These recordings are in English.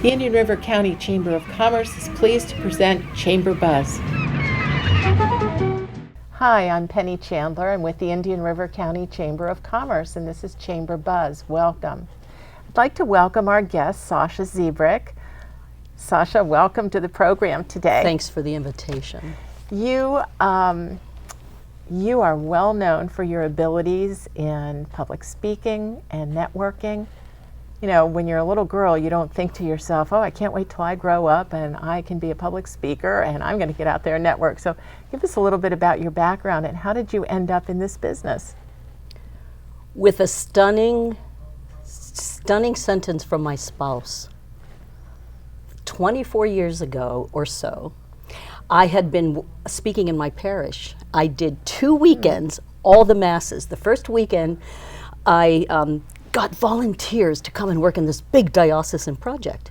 The Indian River County Chamber of Commerce is pleased to present Chamber Buzz. Hi, I'm Penny Chandler. I'm with the Indian River County Chamber of Commerce, and this is Chamber Buzz. Welcome. I'd like to welcome our guest, Sasha Zebryk. Sasha, welcome to the program today. Thanks for the invitation. You are well known for your abilities in public speaking and networking. You know, when you're a little girl, you don't think to yourself, oh, I can't wait till I grow up and I can be a public speaker and I'm going to get out there and network. So give us a little bit about your background and how did you end up in this business? With a stunning sentence from my spouse. 24 years ago or so, I had been speaking in my parish. I did 2 weekends, all the masses. The first weekend, I got volunteers to come and work in this big diocesan project.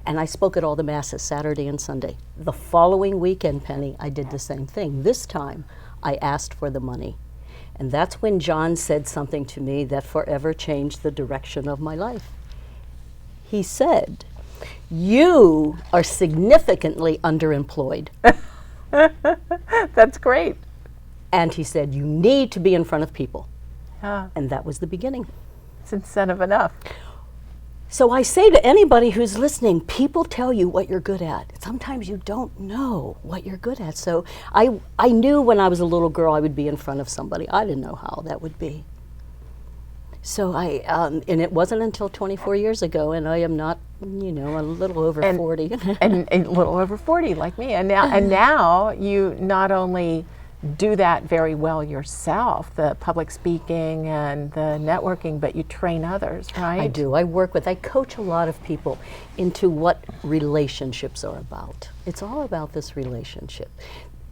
And I spoke at all the masses, Saturday and Sunday. The following weekend, Penny, I did the same thing. This time, I asked for the money. And that's when John said something to me that forever changed the direction of my life. He said, "You are significantly underemployed." That's great. And he said, "You need to be in front of people." Ah. And that was the beginning. It's incentive enough. So I say to anybody who's listening, people tell you what you're good at. Sometimes you don't know what you're good at. So I knew when I was a little girl I would be in front of somebody. I didn't know how that would be. So and it wasn't until 24 years ago, and I am not, a little over 40. and a little over 40 like me. And now you not only do that very well yourself, the public speaking and the networking, but you train others, right? I do. I coach a lot of people into what relationships are about. It's all about this relationship.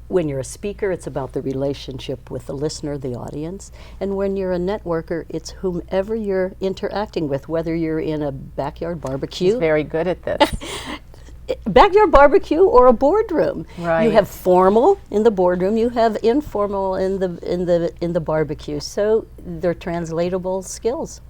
When you're a speaker, it's about the relationship with the listener, the audience. And when you're a networker, it's whomever you're interacting with, whether you're in a backyard barbecue. She's very good at this. Backyard barbecue or a boardroom. Right. You have formal in the boardroom, you have informal in the barbecue. So they're translatable skills.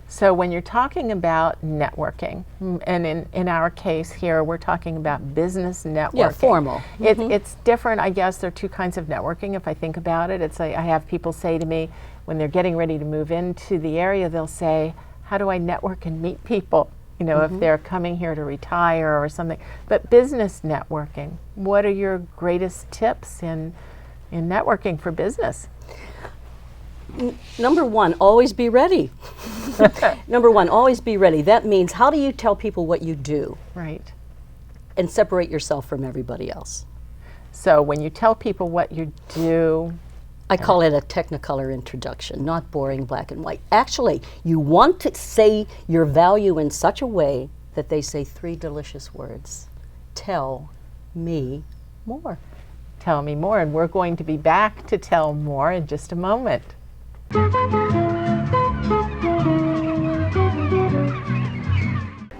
So when you're talking about networking, and in our case here, we're talking about business networking. Yeah, formal. It's different, I guess. There are two kinds of networking, if I think about it. It's like I have people say to me, when they're getting ready to move into the area, they'll say, how do I network and meet people? You know, if they're coming here to retire or something. But business networking, what are your greatest tips in networking for business? Number one, always be ready. Number one, always be ready. That means, how do you tell people what you do? Right. And separate yourself from everybody else. So when you tell people what you do, I call it a technicolor introduction, not boring black and white. Actually, you want to say your value in such a way that they say 3 delicious words. Tell me more. Tell me more, and we're going to be back to tell more in just a moment.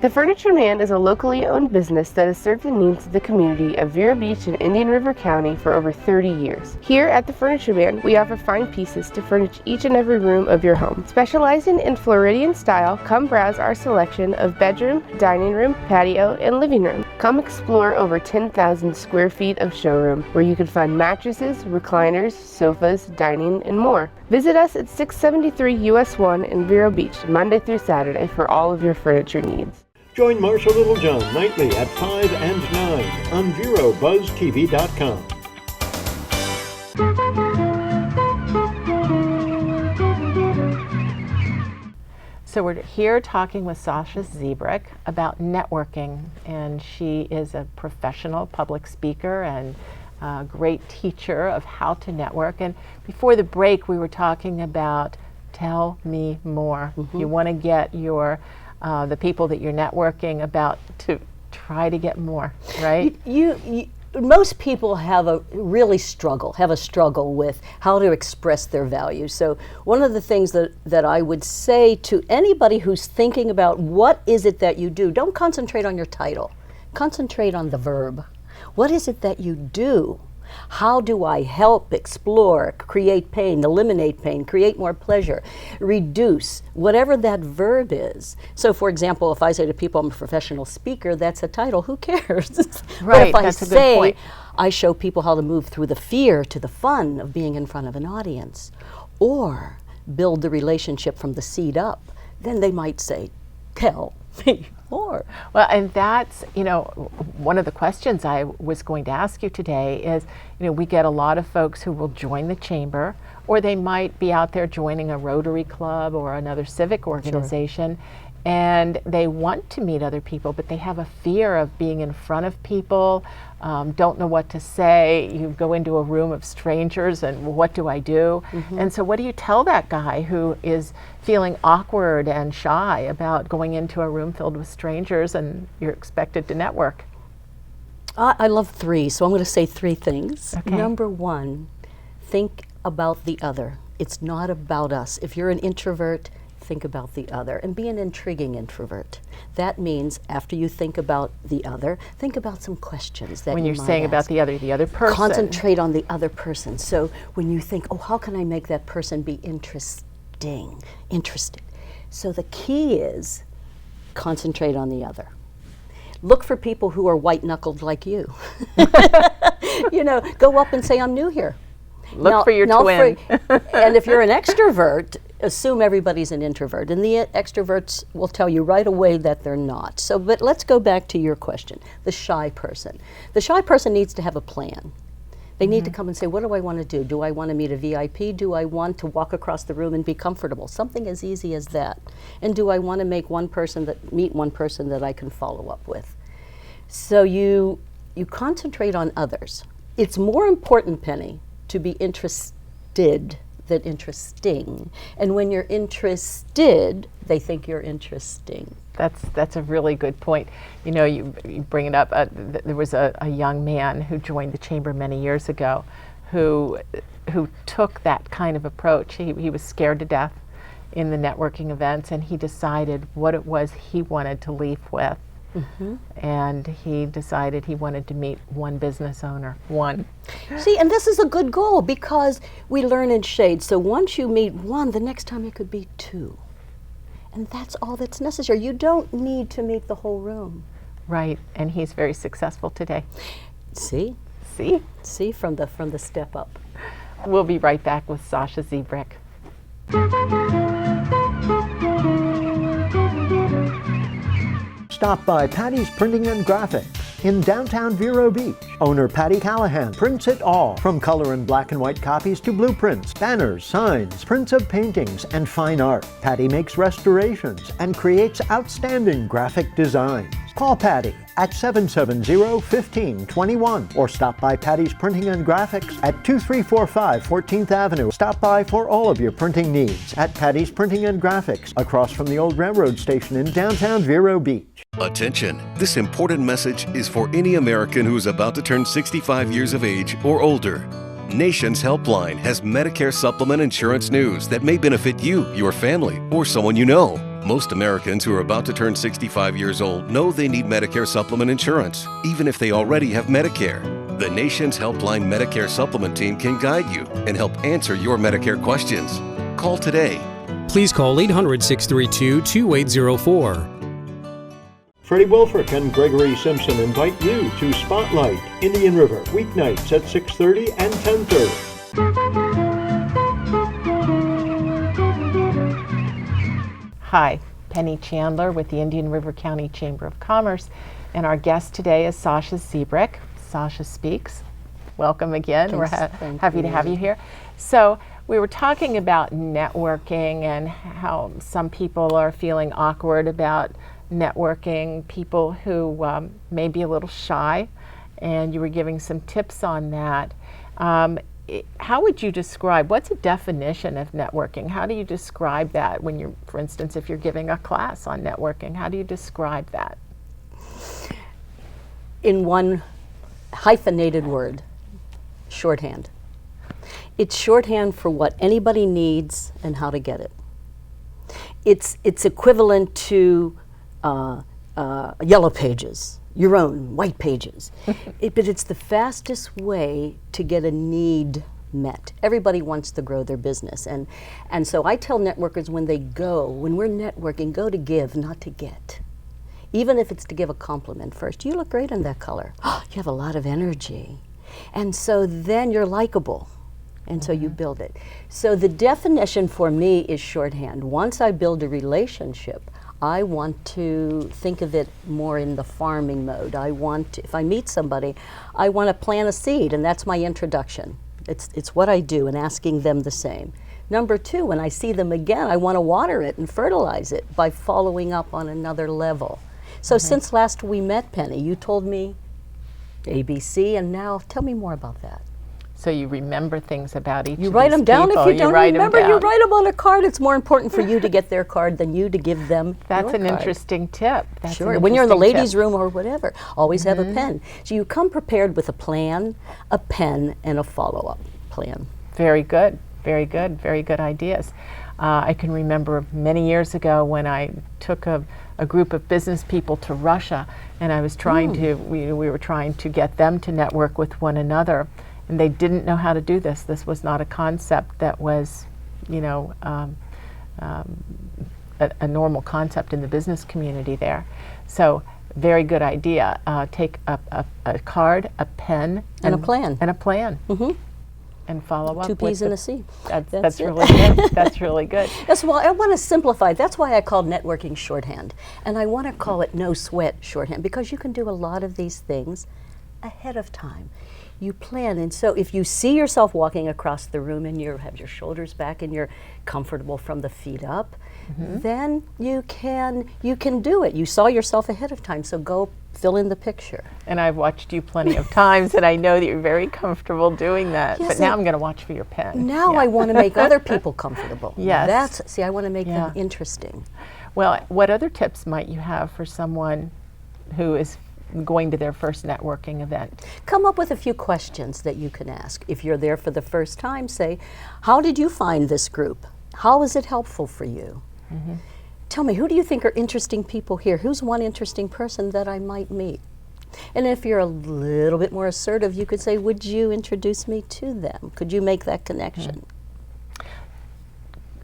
The Furniture Man is a locally owned business that has served the needs of the community of Vero Beach and Indian River County for over 30 years. Here at the Furniture Man, we offer fine pieces to furnish each and every room of your home. Specializing in Floridian style, come browse our selection of bedroom, dining room, patio, and living room. Come explore over 10,000 square feet of showroom, where you can find mattresses, recliners, sofas, dining, and more. Visit us at 673 US 1 in Vero Beach, Monday through Saturday, for all of your furniture needs. Join Marsha Littlejohn nightly at 5 and 9 on VeroBuzzTV.com. So we're here talking with Sasha Zebryk about networking, and she is a professional public speaker and a great teacher of how to network. And before the break, we were talking about tell me more. You want to get your the people that you're networking about to try to get more, right? Most people have a struggle with how to express their value. So one of the things that I would say to anybody who's thinking about what is it that you do, don't concentrate on your title. Concentrate on the verb. What is it that you do? How do I help explore, create pain, eliminate pain, create more pleasure, reduce, whatever that verb is. So for example, if I say to people I'm a professional speaker, that's a title, who cares? But Right, if I that's a good say point. I show people how to move through the fear to the fun of being in front of an audience, or build the relationship from the seat up, then they might say, tell me more. Well, and that's, one of the questions I was going to ask you today is, we get a lot of folks who will join the chamber, or they might be out there joining a Rotary Club or another civic organization, and they want to meet other people, but they have a fear of being in front of people, don't know what to say. You go into a room of strangers and what do I do? And so what do you tell that guy who is feeling awkward and shy about going into a room filled with strangers and you're expected to network? I love three, so I'm going to say three things. Okay. Number one, think about the other. It's not about us. If you're an introvert, think about the other and be an intriguing introvert. That means after you think about the other, think about some questions that When you you're might saying about ask. the other person. Concentrate on the other person. So when you think, oh, how can I make that person be interested? So the key is concentrate on the other. Look for people who are white-knuckled like you. Go up and say, I'm new here. Look for your twin. And if you're an extrovert, assume everybody's an introvert. And the extroverts will tell you right away that they're not. So, but let's go back to your question, the shy person. The shy person needs to have a plan. They need to come and say, what do I want to do? Do I want to meet a VIP? Do I want to walk across the room and be comfortable? Something as easy as that. And do I want to meet one person that I can follow up with? So you concentrate on others. It's more important, Penny, to be interested than interesting. And when you're interested, they think you're interesting. That's a really good point. You bring it up. There was a young man who joined the chamber many years ago who took that kind of approach. He was scared to death in the networking events, and he decided what it was he wanted to leave with. And he decided he wanted to meet one business owner. One. See, and this is a good goal because we learn in shades. So once you meet one, the next time it could be two. And that's all that's necessary. You don't need to meet the whole room. Right, and he's very successful today. See? See, from the step up. We'll be right back with Sasha Zebryk. Stop by Patty's Printing and Graphics in downtown Vero Beach. Owner Patty Callahan prints it all, from color and black and white copies to blueprints, banners, signs, prints of paintings, and fine art. Patty makes restorations and creates outstanding graphic designs. Call Patty at 770-1521 or stop by Patty's Printing and Graphics at 2345 14th Avenue. Stop by for all of your printing needs at Patty's Printing and Graphics across from the old railroad station in downtown Vero Beach. Attention! This important message is for any American who is about to turn 65 years of age or older. Nation's Helpline has Medicare supplement insurance news that may benefit you, your family, or someone you know. Most Americans who are about to turn 65 years old know they need Medicare supplement insurance, even if they already have Medicare. The Nation's Helpline Medicare supplement team can guide you and help answer your Medicare questions. Call today. Please call 800-632-2804. Freddie Wilfrick and Gregory Simpson invite you to Spotlight, Indian River, weeknights at 6:30 and 10:30. Hi, Penny Chandler with the Indian River County Chamber of Commerce, and our guest today is Sasha Zebryk. Sasha Speaks. Welcome again. Thanks. We're happy to have you here. So we were talking about networking and how some people are feeling awkward about networking, people who may be a little shy, and you were giving some tips on that. How would you describe, what's a definition of networking? How do you describe that when you're, for instance, if you're giving a class on networking, how do you describe that? In one hyphenated word, shorthand. It's shorthand for what anybody needs and how to get it. It's equivalent to Yellow Pages. your own white pages. But it's the fastest way to get a need met. Everybody wants to grow their business. And so I tell networkers when we're networking, go to give, not to get. Even if it's to give a compliment first. You look great in that color. You have a lot of energy. And so then you're likable. And so you build it. So the definition for me is shorthand. Once I build a relationship, I want to think of it more in the farming mode. If I meet somebody, I want to plant a seed, and that's my introduction. It's what I do, and asking them the same. Number two, when I see them again, I want to water it and fertilize it by following up on another level. So since last we met, Penny, you told me ABC, and now tell me more about that. So you remember things about each You of write these them down. people. If you don't remember, you down. write them on a card. It's more important for you to get their card than you to give them That's your an card. interesting tip. That's Sure. an When you're in the interesting ladies' tip. room or whatever, always have a pen. So you come prepared with a plan, a pen, and a follow-up plan. Very good, very good, very good ideas. I can remember many years ago when I took a group of business people to Russia, and I was trying we were trying to get them to network with one another, and they didn't know how to do this. This was not a concept that was, a normal concept in the business community there. So very good idea. Take a card, a pen, And a plan. and a plan. And follow up. Two peas with in a seed. That's it. really good. That's really good. That's why I want to simplify. That's why I call networking shorthand. And I want to call it no sweat shorthand, because you can do a lot of these things ahead of time. You plan, and so if you see yourself walking across the room and you have your shoulders back and you're comfortable from the feet up, then you can do it. You saw yourself ahead of time, so go fill in the picture. And I've watched you plenty of times, and I know that you're very comfortable doing that. Yes, but now and I'm going to watch for your pen. Now I want to make other people comfortable. Yes. I want to make Yeah. them interesting. Well, what other tips might you have for someone who is going to their first networking event? Come up with a few questions that you can ask. If you're there for the first time, say, how did you find this group? How is it helpful for you? Tell me, who do you think are interesting people here? Who's one interesting person that I might meet? And if you're a little bit more assertive, you could say, would you introduce me to them? Could you make that connection?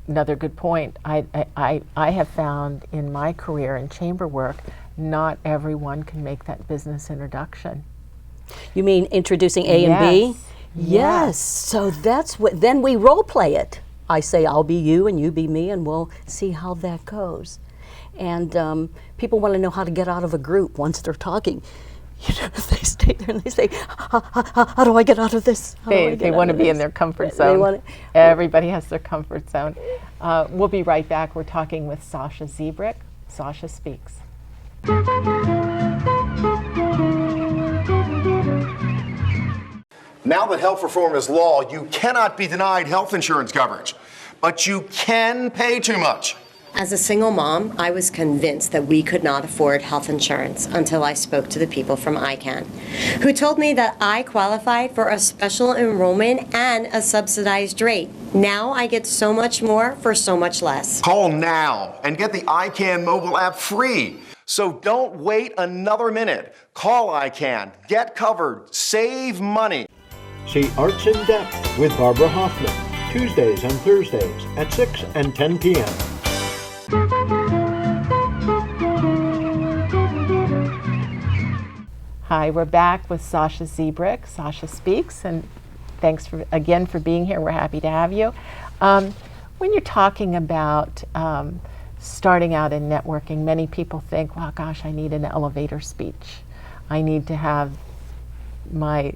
Another good point. I have found in my career in chamber work, not everyone can make that business introduction. You mean introducing A and B? Yes. Yes. So that's what, then we role play it. I say, I'll be you and you be me, and we'll see how that goes. And people want to know how to get out of a group once they're talking. They stay there and they say, how do I get out of this? They want to be in their comfort zone. Everybody has their comfort zone. We'll be right back. We're talking with Sasha Zebryk. Sasha Speaks. Now that health reform is law, you cannot be denied health insurance coverage, but you can pay too much. As a single mom, I was convinced that we could not afford health insurance until I spoke to the people from ICANN, who told me that I qualified for a special enrollment and a subsidized rate. Now I get so much more for so much less. Call now and get the ICANN mobile app free. So don't wait another minute. Call ICANN, get covered, save money. See Arts in Depth with Barbara Hoffman, Tuesdays and Thursdays at 6 and 10 p.m. Hi, we're back with Sasha Zebryk. Sasha Speaks, and thanks again for being here. We're happy to have you. When you're talking about starting out in networking, many people think, well, gosh, I need an elevator speech. I need to have my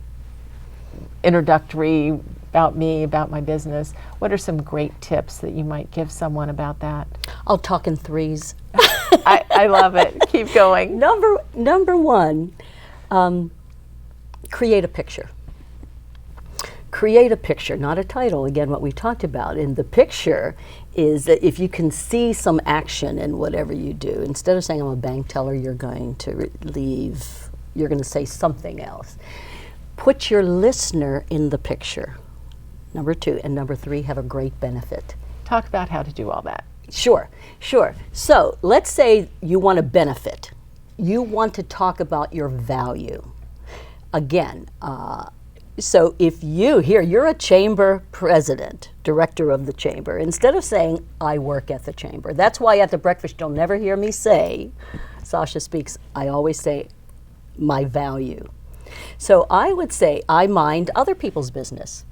introductory about me, about my business. What are some great tips that you might give someone about that? I'll talk in threes. I love it. Keep going. Number one, create a picture. Create a picture, not a title, again, what we talked about. And the picture is that if you can see some action in whatever you do, instead of saying I'm a bank teller, you're going to leave, you're going to say something else. Put your listener in the picture, number two. And number three, have a great benefit. Talk about how to do all that. Sure. So let's say you want to benefit. you want to talk about your value. Again, so if you're a chamber president, director of the chamber, instead of saying, I work at the chamber. That's why at the breakfast you'll never hear me say, Sasha Speaks, I always say, my value. So I would say, I mind other people's business.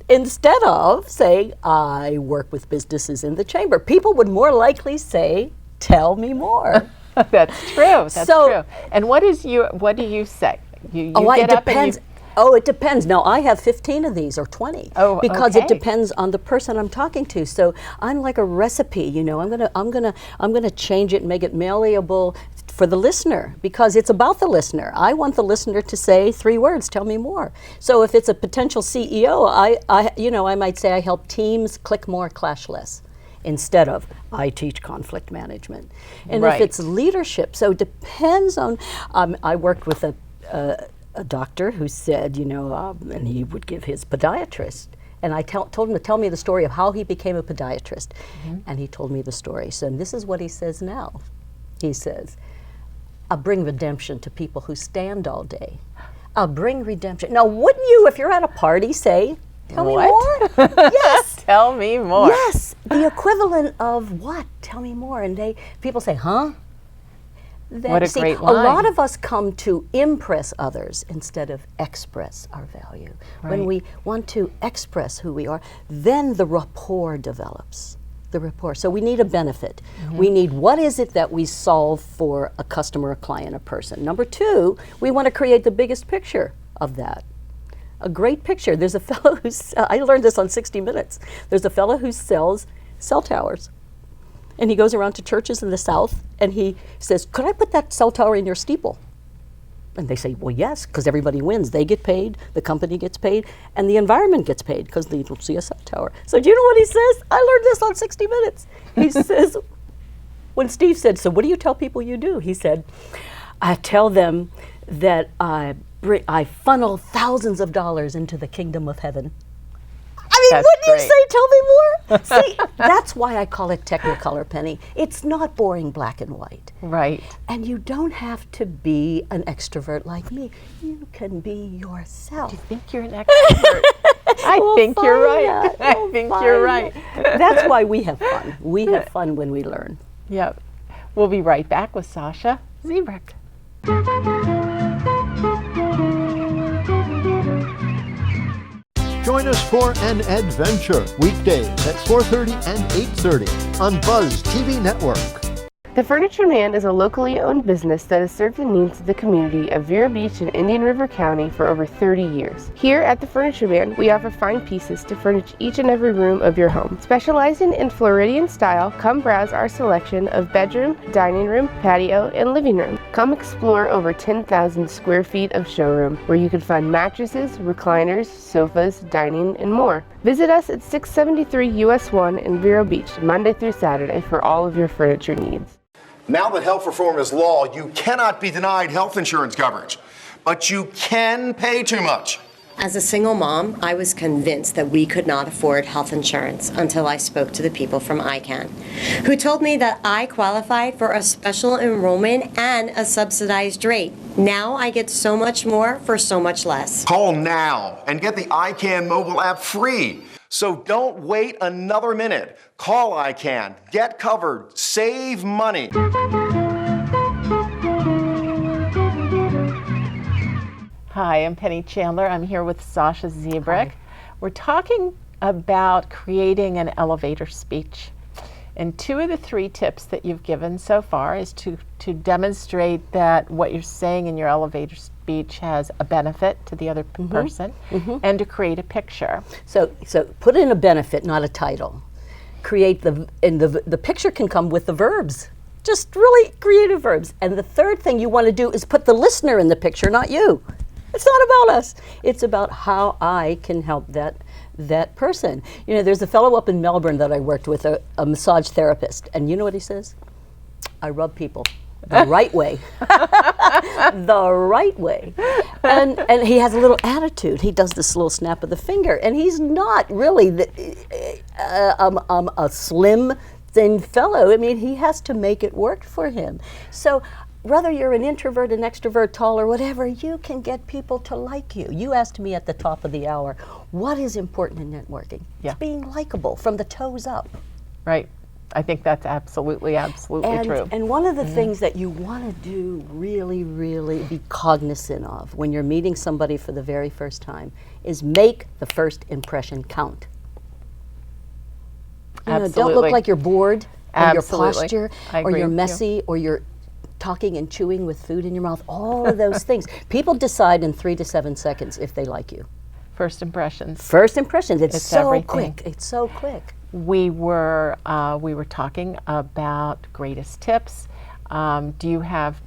Instead of saying, I work with businesses in the chamber. People would more likely say, tell me more. That's true. That's true. And what do you say? You it get up depends. and It depends. Now I have 15 of these or 20 because it depends on the person I'm talking to. So I'm like a recipe, you know. I'm gonna change it and make it malleable for the listener because it's about the listener. I want the listener to say 3 words. Tell me more. So if it's a potential CEO, I might say I help teams click more, clash less, instead of I teach conflict management. And if it's leadership, so it depends on. I worked with a doctor who said, and he would give his podiatrist. And I told him to tell me the story of how he became a podiatrist. And he told me the story. So and this is what he says now. He says, I'll bring redemption to people who stand all day. I'll bring redemption. Now, wouldn't you, if you're at a party, say, tell me more? Yes. Tell me more. Yes. The equivalent of what? Tell me more. And people say, huh? What a great line. A lot of us come to impress others instead of express our value. Right. When we want to express who we are, then the rapport develops. The rapport. So we need a benefit. We need what is it that we solve for a customer, a client, a person. Number 2, we want to create the biggest picture of that. A great picture. There's a fellow I learned this on 60 Minutes. There's a fellow who sells cell towers. And he goes around to churches in the South and he says, could I put that cell tower in your steeple? And they say, well, yes, because everybody wins. They get paid, the company gets paid, and the environment gets paid because they don't see a cell tower. So do you know what he says? I learned this on 60 Minutes. He says, when Steve said, so what do you tell people you do? He said, I tell them that I funnel thousands of dollars into the kingdom of heaven. I mean, wouldn't you say, tell me more? See, that's why I call it Technicolor, Penny. It's not boring black and white. Right. And you don't have to be an extrovert like me. You can be yourself. Do you think you're an extrovert? I think you're right. I think you're right. That's why we have fun. We have fun when we learn. Yep. We'll be right back with Sasha Zebryk. Join us for an adventure weekdays at 4:30 and 8:30 on Buzz TV Network. The Furniture Man is a locally owned business that has served the needs of the community of Vero Beach and Indian River County for over 30 years. Here at the Furniture Man, we offer fine pieces to furnish each and every room of your home. Specializing in Floridian style, come browse our selection of bedroom, dining room, patio, and living room. Come explore over 10,000 square feet of showroom where you can find mattresses, recliners, sofas, dining, and more. Visit us at 673 US 1 in Vero Beach, Monday through Saturday for all of your furniture needs. Now that health reform is law, you cannot be denied health insurance coverage, but you can pay too much. As a single mom, I was convinced that we could not afford health insurance until I spoke to the people from ICANN, who told me that I qualified for a special enrollment and a subsidized rate. Now I get so much more for so much less. Call now and get the ICANN mobile app free. So don't wait another minute. Call ICANN, get covered, save money. Hi, I'm Penny Chandler. I'm here with Sasha Zebryk. We're talking about creating an elevator speech. And 2 of the 3 tips that you've given so far is to demonstrate that what you're saying in your elevator speech has a benefit to the other person, and to create a picture. So put in a benefit, not a title. Create the picture can come with the verbs. Just really creative verbs. And the third thing you want to do is put the listener in the picture, not you. It's not about us. It's about how I can help that person. You know, there's a fellow up in Melbourne that I worked with, a massage therapist, and you know what he says? I rub people the right way. The right way. And he has a little attitude. He does this little snap of the finger, and he's not really a slim, thin fellow. I mean, he has to make it work for him. So whether you're an introvert, an extrovert, tall or whatever, you can get people to like you. You asked me at the top of the hour, what is important in networking? Yeah. It's being likable from the toes up. Right. I think that's absolutely true. And one of the things that you want to do really, really be cognizant of when you're meeting somebody for the very first time is make the first impression count. You know, don't Absolutely. look like you're bored, or your Absolutely. posture, I or agree you're with you. messy, or you're talking and chewing with food in your mouth. All of those things. People decide in 3 to 7 seconds if they like you. First impressions. First impressions. It's so everything. quick. It's so quick. We were talking about greatest tips. Do you have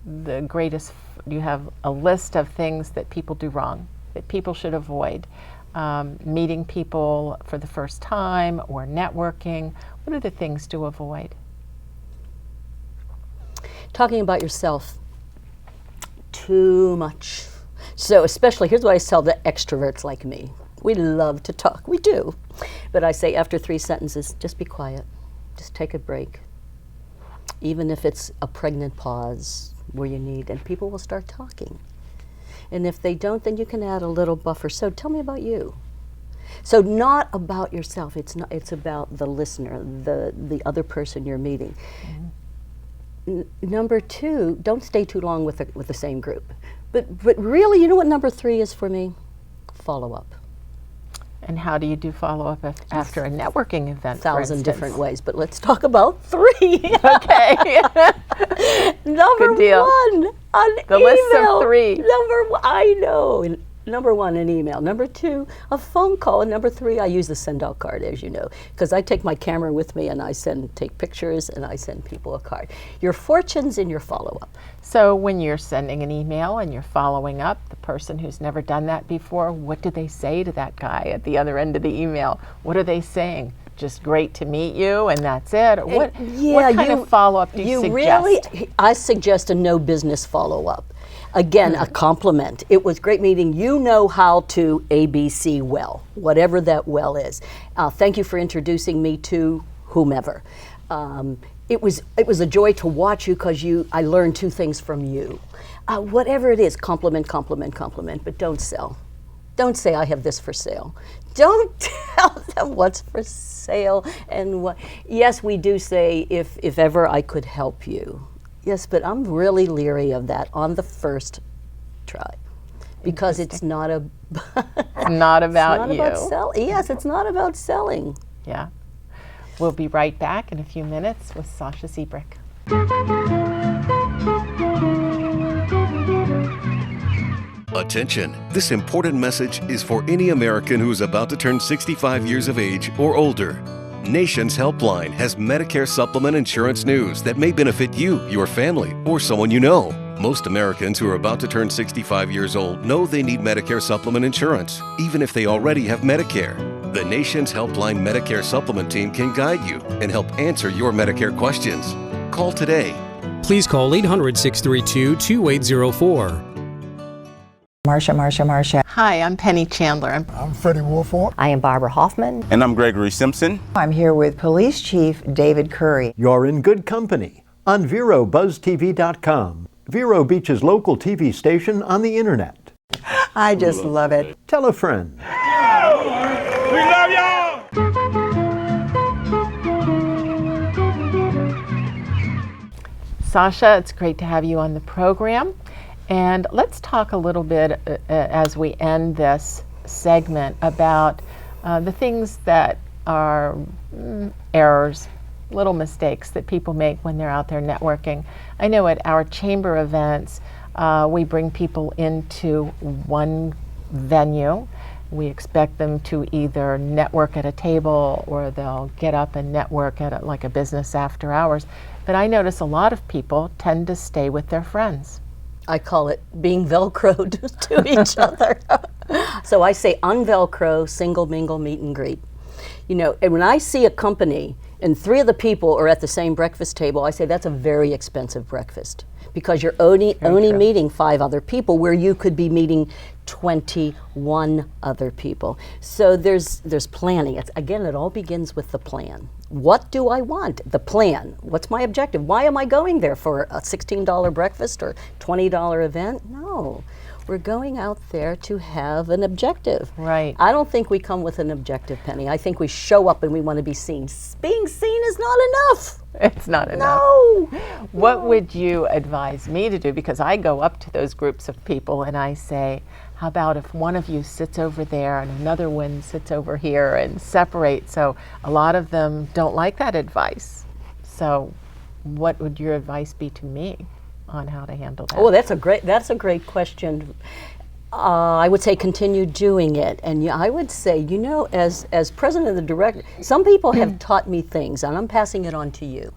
do you have a list of things that people do wrong, that people should avoid? Meeting people for the first time or networking, what are the things to avoid? Talking about yourself too much. So especially, here's what I tell the extroverts like me. We love to talk, we do. But I say after 3 sentences, just be quiet. Just take a break. Even if it's a pregnant pause where you need, and people will start talking. And if they don't, then you can add a little buffer. So tell me about you. So not about yourself, it's about the listener, the other person you're meeting. Number 2, don't stay too long with the same group. But really, you know what number 3 is for me? Follow up. And how do you do follow-up after a networking event, for 1,000 instance? different ways, but let's talk about 3. Okay. Number Good deal. 1, an The email. list of 3. I know. Number 1, an email. Number 2, a phone call. And number 3, I use the send-out card, as you know, because I take my camera with me and I take pictures and I send people a card. Your fortunes in your follow-up. So when you're sending an email and you're following up, the person who's never done that before, what do they say to that guy at the other end of the email? What are they saying? Just great to meet you and that's it? Or what kind of follow-up do you suggest? I suggest a no business follow-up. Again, a compliment. It was great meeting. You know how to ABC well, whatever that well is. Thank you for introducing me to whomever. It was a joy to watch you because I learned 2 things from you. Whatever it is, compliment, compliment, compliment, but don't sell. Don't say I have this for sale. Don't tell them what's for sale and what. Yes, we do say if ever I could help you. Yes, but I'm really leery of that on the first try because it's not Not about you. Yes, it's not about selling. Yeah. We'll be right back in a few minutes with Sasha Zebryk. Attention! This important message is for any American who is about to turn 65 years of age or older. Nation's Helpline has Medicare supplement insurance news that may benefit you, your family, or someone you know. Most Americans who are about to turn 65 years old know they need Medicare supplement insurance, even if they already have Medicare. The Nation's Helpline Medicare Supplement Team can guide you and help answer your Medicare questions. Call today. Please call 800-632-2804. Marsha. Hi, I'm Penny Chandler. I'm Freddie Wolford. I am Barbara Hoffman. And I'm Gregory Simpson. I'm here with Police Chief David Curry. You're in good company on VeroBuzzTV.com, Vero Beach's local TV station on the internet. I just love it. Tell a friend. We love y'all! Sasha, it's great to have you on the program. And let's talk a little bit as we end this segment about the things that are errors, little mistakes that people make when they're out there networking. I know at our chamber events, we bring people into one venue. We expect them to either network at a table or they'll get up and network at like a business after hours. But I notice a lot of people tend to stay with their friends. I call it being Velcroed to each other. So I say unvelcro, single mingle, meet and greet. You know, and when I see a company and 3 of the people are at the same breakfast table, I say that's a very expensive breakfast because you're only meeting 5 other people where you could be meeting 21 other people. So there's planning. Again, it all begins with the plan. What do I want? The plan. What's my objective? Why am I going there for a $16 breakfast or $20 event? No. We're going out there to have an objective. Right. I don't think we come with an objective, Penny. I think we show up and we want to be seen. Being seen is not enough. It's not enough. No. What would you advise me to do? Because I go up to those groups of people and I say, how about if one of you sits over there and another one sits over here and separate? So a lot of them don't like that advice. So what would your advice be to me on how to handle that? Oh, that's a great question. I would say continue doing it, and I would say, as president of the director, some people have taught me things, and I'm passing it on to you.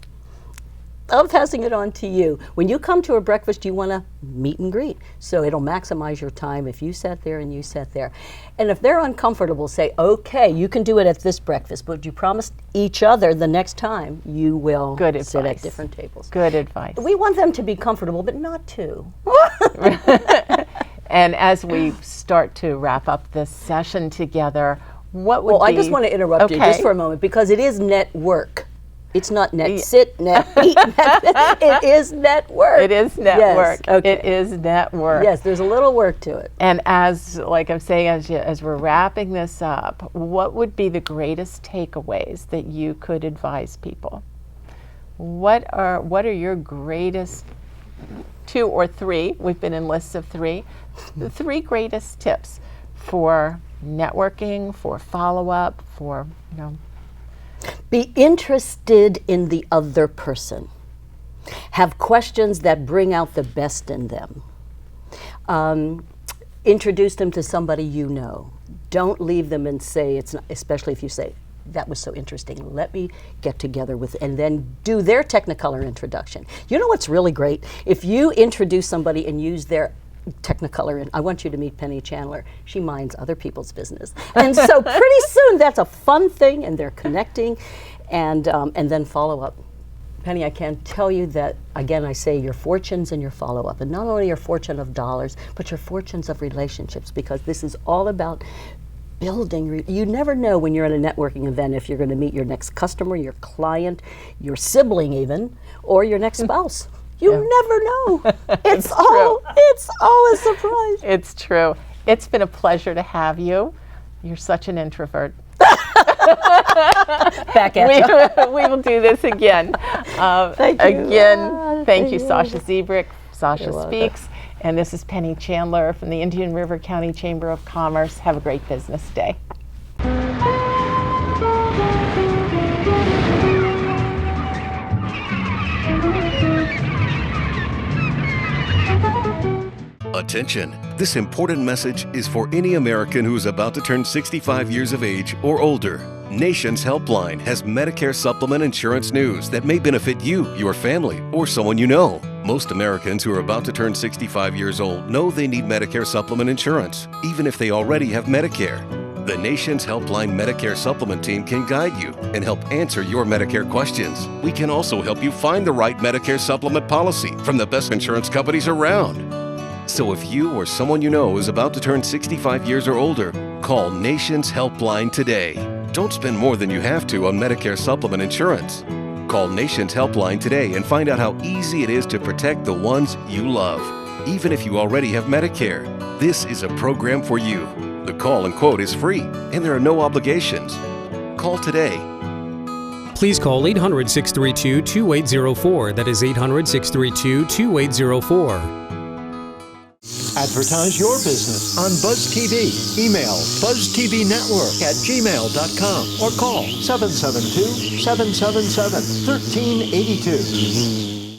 When you come to a breakfast, you want to meet and greet, so it'll maximize your time if you sat there and you sat there. And if they're uncomfortable, say, okay, you can do it at this breakfast, but you promise each other the next time you will sit at different tables. Good advice. We want them to be comfortable, but not too. And as we start to wrap up this session together, what would I just want to interrupt you just for a moment, because it is network. It's not sit, net, eat, it is network. It is network. Yes. Okay. It is network. Yes, there's a little work to it. And as I'm saying, as we're wrapping this up, what would be the greatest takeaways that you could advise people? What are your greatest 2 or 3? We've been in lists of 3. The 3 greatest tips for networking, for follow-up, for Be interested in the other person. Have questions that bring out the best in them. Introduce them to somebody you know. Don't leave them and say, it's not, especially if you say, that was so interesting, let me get together with, and then do their Technicolor introduction. You know what's really great? If you introduce somebody and use their Technicolor, I want you to meet Penny Chandler. She minds other people's business. And so pretty soon that's a fun thing, and they're connecting, and then follow up. Penny, I can't tell you that, again, I say your fortunes and your follow-up, and not only your fortune of dollars, but your fortunes of relationships, because this is all about building. You never know when you're at a networking event if you're going to meet your next customer, your client, your sibling even, or your next spouse. You never know. It's all a surprise. It's true. It's been a pleasure to have you. You're such an introvert. Back at you. We will do this again. Thank you. Again, thank you, Sasha Zebryk. Sasha Speaks. And this is Penny Chandler from the Indian River County Chamber of Commerce. Have a great business day. Attention! This important message is for any American who is about to turn 65 years of age or older. Nation's Helpline has Medicare supplement insurance news that may benefit you, your family, or someone you know. Most Americans who are about to turn 65 years old know they need Medicare supplement insurance, even if they already have Medicare. The Nation's Helpline Medicare Supplement Team can guide you and help answer your Medicare questions. We can also help you find the right Medicare supplement policy from the best insurance companies around. So if you or someone you know is about to turn 65 years or older, call Nation's Helpline today. Don't spend more than you have to on Medicare supplement insurance. Call Nation's Helpline today and find out how easy it is to protect the ones you love, even if you already have Medicare. This is a program for you. The call and quote is free, and there are no obligations. Call today. Please call 800-632-2804. That is 800-632-2804. Advertise your business on Buzz TV. Email buzztvnetwork@gmail.com or call 772-777-1382.